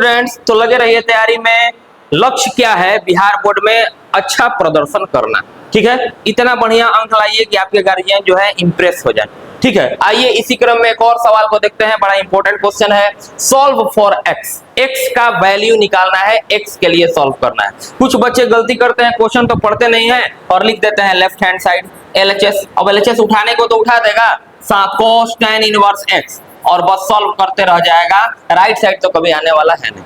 Students तो लगे रहिए तैयारी में। लक्ष्य क्या है बिहार बोर्ड में? अच्छा प्रदर्शन करना। ठीक है, इतना बढ़िया अंक लाइए कि आपके गार्जियन जो है इंप्रेस हो जाए। ठीक है, आइए इसी क्रम में एक और सवाल को देखते हैं। बड़ा इंपॉर्टेंट क्वेश्चन है। Solve for x. एक्स का वैल्यू निकालना है, एक्स के लिए सॉल्व करना है। कुछ बच्चे गलती करते हैं, क्वेश्चन तो पढ़ते नहीं है और लिख देते हैं लेफ्ट हैंड साइड एलएचएस। अब एलएचएस उठाने को तो उठा देगा, cos tan इनवर्स एक्स, और बस सॉल्व करते रह जाएगा। राइट साइड तो कभी आने वाला है नहीं,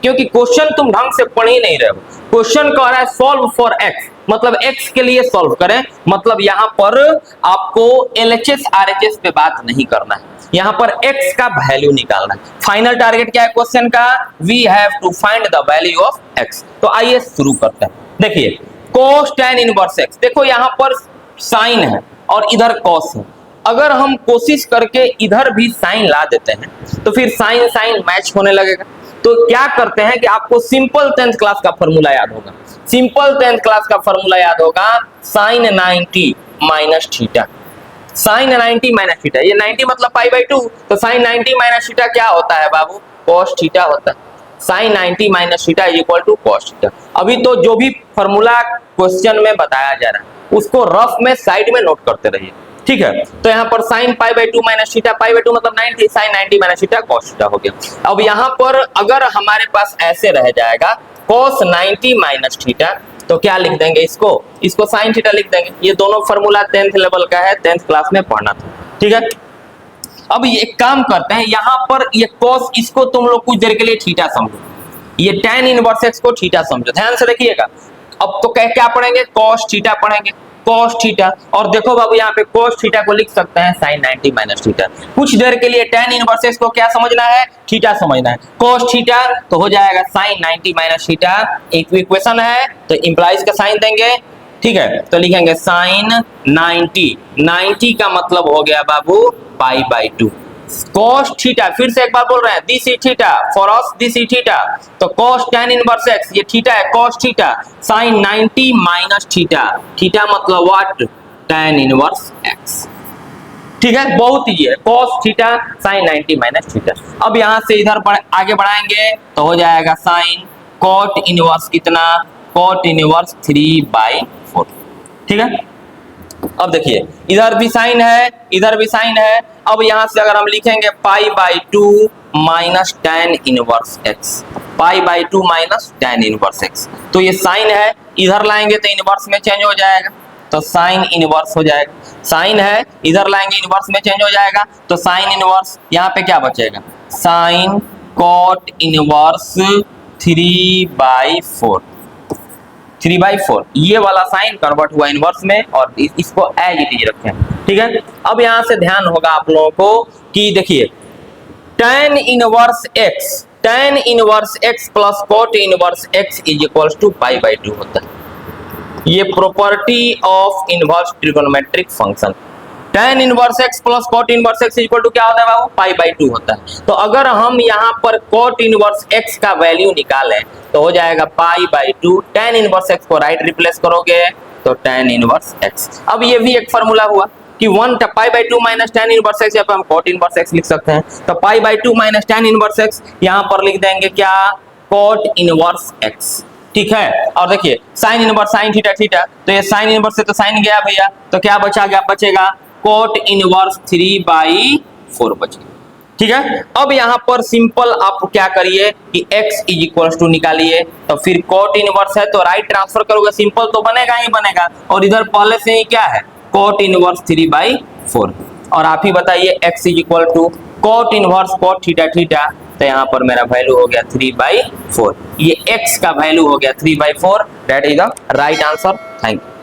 क्योंकि क्वेश्चन तुम ढंग से पढ़ ही नहीं रहे हो। क्वेश्चन कह रहा है सॉल्व फॉर एक्स, मतलब एक्स के लिए सॉल्व करें। मतलब यहाँ पर आपको एलएचएस आरएचएस पे बात नहीं करना है, यहाँ पर एक्स का वैल्यू निकालना है। फाइनल टारगेट क्या है क्वेश्चन का? We have to find the value of x. तो आइए शुरू करते हैं। देखिए cos tan इनवर्स एक्स, देखो यहाँ पर साइन है और इधर cos है। अगर हम कोशिश करके इधर भी साइन ला देते हैं तो फिर साइन साइन मैच होने लगेगा। तो क्या करते हैं कि आपको सिंपल 10th क्लास का फॉर्मूला याद होगा। सिंपल 10th क्लास का फॉर्मूला याद होगा, sine 90 minus theta. Sine 90 minus theta, ये 90 मतलब पाई बाई 2, तो साइन 90 माइनस थीटा क्या होता है बाबू? कॉस थीटा होता है। Sine 90 minus theta is equal to cos theta. अभी तो जो भी फॉर्मूला क्वेश्चन में बताया जा रहा है उसको रफ में साइड में नोट करते रहिए। ठीक है, तो यहाँ पर sine pi by 2 minus theta, pi by 2 मतलब 90, sine 90 minus theta cos theta हो गया। अब यहाँ पर अगर हमारे पास ऐसे रह जाएगा कॉस 90 माइनस थीटा, तो क्या लिख देंगे इसको साइन थीटा लिख देंगे। ये दोनों फॉर्मूला 10th लेवल का है, 10th क्लास में पढ़ना था। ठीक है, अब ये एक काम करते हैं, यहाँ पर ये कॉस, इसको तुम लोग कुछ देर के लिए थीटा समझो, ये tan इनवर्स एक्स को थीटा समझो। ध्यान से देखिएगा। अब तो क्या पढ़ेंगे? कॉस थीटा पढ़ेंगे, cos थीटा। और देखो बाबू यहाँ पे cos थीटा को लिख सकते हैं sin 90 माइनस थीटा। कुछ देर के लिए tan इनवर्स एक्स को क्या समझना है? थीटा समझना है। cos थीटा तो हो जाएगा sin 90 माइनस थीटा। एक इक्वेशन है तो इंप्लाइज का साइन देंगे। ठीक है, तो लिखेंगे sin 90 का मतलब हो गया बाबू पाई बाई 2। cos थीटा, फिर से एक बार बोल रहे हैं, this is theta for us, this is theta. तो cos tan इनवर्स एक्स, ये थीटा है, cos theta sin 90 minus theta. Theta मतलब व्हाट? tan inverse x. ठीक है, बहुत इजी है, cos theta sin 90 minus theta. अब यहां से इधर आगे बढ़ाएंगे तो हो जाएगा sin cot इनवर्स कितना? cot inverse 3/4। ठीक है, अब देखिए इधर भी साइन है, इधर भी साइन है। अब यहां से अगर हम लिखेंगे पाई by 2 minus tan inverse x, pi by 2 minus tan inverse x, तो ये साइन है, इधर लाएंगे तो इनवर्स में चेंज हो जाएगा, तो साइन इनवर्स हो जाएगा। साइन है, इधर लाएंगे इनवर्स में चेंज हो जाएगा, तो साइन इनवर्स, यहाँ पे क्या बचेगा? Sign cot inverse 3/4। 3/4 ये वाला साइन कन्वर्ट हुआ इनवर्स में और इसको एज इट इज रखें। ठीक है, अब यहां से ध्यान होगा आप लोगों को कि देखिए tan inverse x, tan inverse x plus cot inverse x is equals to pi by 2 होता है। ये property of inverse trigonometric function. tan inverse x plus cot inverse x equal to क्या होता है बाबू? पाई बाई 2 होता है। तो अगर हम यहाँ पर cot इनवर्स एक्स का वैल्यू निकालें तो हो जाएगा पाई बाई 2। tan इनवर्स एक्स को राइट रिप्लेस करोगे तो tan इनवर्स एक्स। अब ये भी एक फॉर्मूला हुआ कि 1 पाई by 2 minus tan inverse x, यहाँ पे हम cot इनवर्स एक्स लिख सकते हैं। तो पाई by 2 minus tan inverse x, यहाँ पर लिख देंगे क्या? cot inverse x. ठीक है, और देखिए sine inverse sine theta theta, तो ये साइन इनवर्स से तो साइन गया भैया, तो क्या बचेगा? cot इनवर्स 3/4 बचेगा। ठीक है, अब यहाँ पर सिंपल आप क्या करिए कि x इज इक्वल टू निकालिए, तो फिर cot इनवर्स है तो राइट ट्रांसफर करोगे, सिंपल तो बनेगा ही बनेगा। और इधर पहले से ही क्या है? cot inverse 3/4। और आप ही बताइए x is equal to cot inverse cot theta theta, तो यहाँ पर मेरा वैल्यू हो गया 3/4। ये x का वैल्यू हो गया 3/4। That is the right answer. Thank you.